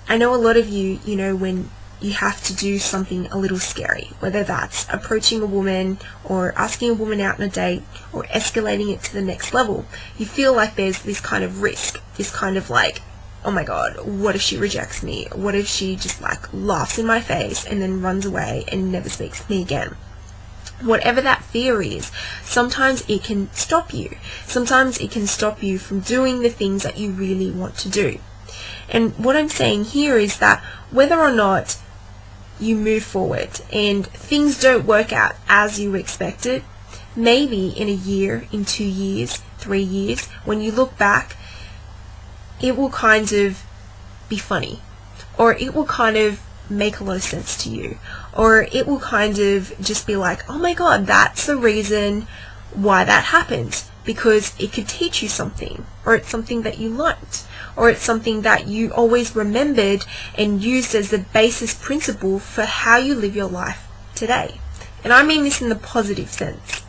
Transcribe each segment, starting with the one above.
I know a lot of you, when you have to do something a little scary, whether that's approaching a woman or asking a woman out on a date or escalating it to the next level, you feel like there's this kind of risk, this kind of like, oh my god, what if she rejects me? What if she just like laughs in my face and then runs away and never speaks to me again? Whatever that fear is, sometimes it can stop you. Sometimes it can stop you from doing the things that you really want to do. And what I'm saying here is that whether or not you move forward and things don't work out as you expected, maybe in a year, in 2 years, 3 years, when you look back, it will kind of be funny, or it will kind of make a lot of sense to you, or it will kind of just be like, oh my god, that's the reason why that happened, because it could teach you something, or it's something that you learnt, or it's something that you always remembered and used as the basis principle for how you live your life today. And I mean this in the positive sense.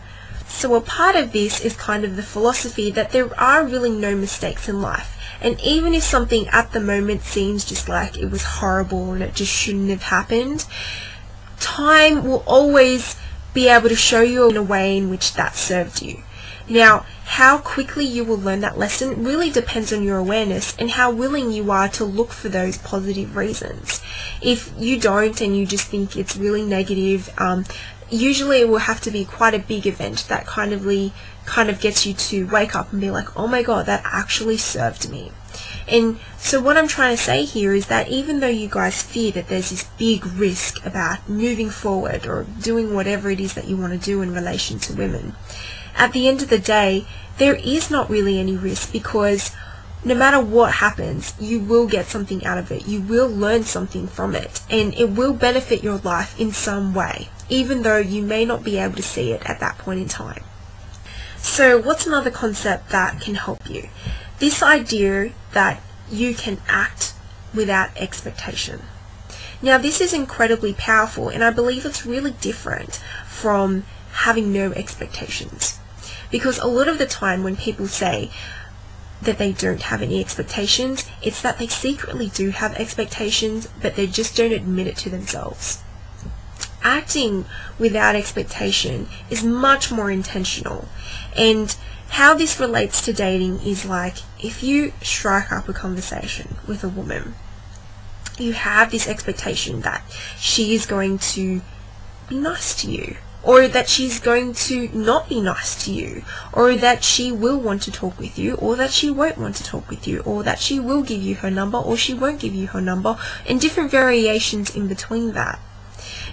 So a part of this is kind of the philosophy that there are really no mistakes in life. And even if something at the moment seems just like it was horrible and it just shouldn't have happened, time will always be able to show you in a way in which that served you. Now, how quickly you will learn that lesson really depends on your awareness and how willing you are to look for those positive reasons. If you don't and you just think it's really negative, usually it will have to be quite a big event that kind of gets you to wake up and be like, oh my god, that actually served me. And so what I'm trying to say here is that even though you guys fear that there's this big risk about moving forward or doing whatever it is that you want to do in relation to women, at the end of the day, there is not really any risk, because no matter what happens, you will get something out of it. You will learn something from it, and it will benefit your life in some way, even though you may not be able to see it at that point in time. So what's another concept that can help you? This idea that you can act without expectation. Now this is incredibly powerful, and I believe it's really different from having no expectations. Because a lot of the time when people say that they don't have any expectations, it's that they secretly do have expectations, but they just don't admit it to themselves. Acting without expectation is much more intentional, and how this relates to dating is like, if you strike up a conversation with a woman, you have this expectation that she is going to be nice to you, or that she's going to not be nice to you, or that she will want to talk with you, or that she won't want to talk with you, or that she will give you her number, or she won't give you her number, and different variations in between that.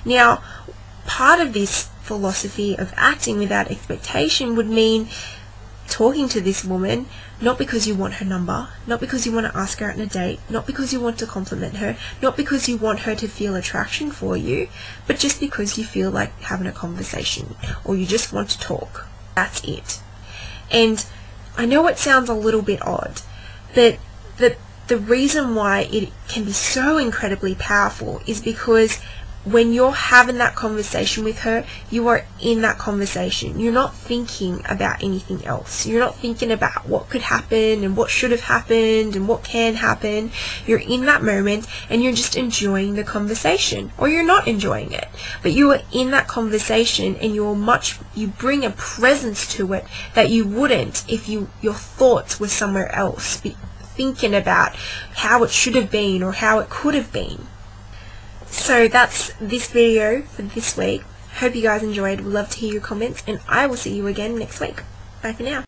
Now, part of this philosophy of acting without expectation would mean talking to this woman not because you want her number, not because you want to ask her out on a date, not because you want to compliment her, not because you want her to feel attraction for you, but just because you feel like having a conversation, or you just want to talk. That's it. And I know it sounds a little bit odd, but the reason why it can be so incredibly powerful is because when you're having that conversation with her, you are in that conversation. You're not thinking about anything else. You're not thinking about what could happen and what should have happened and what can happen. You're in that moment and you're just enjoying the conversation, or you're not enjoying it, but you are in that conversation, and you bring a presence to it that you wouldn't if your thoughts were somewhere else, thinking about how it should have been or how it could have been. So that's this video for this week. Hope you guys enjoyed. Would love to hear your comments, and I will see you again next week. Bye for now.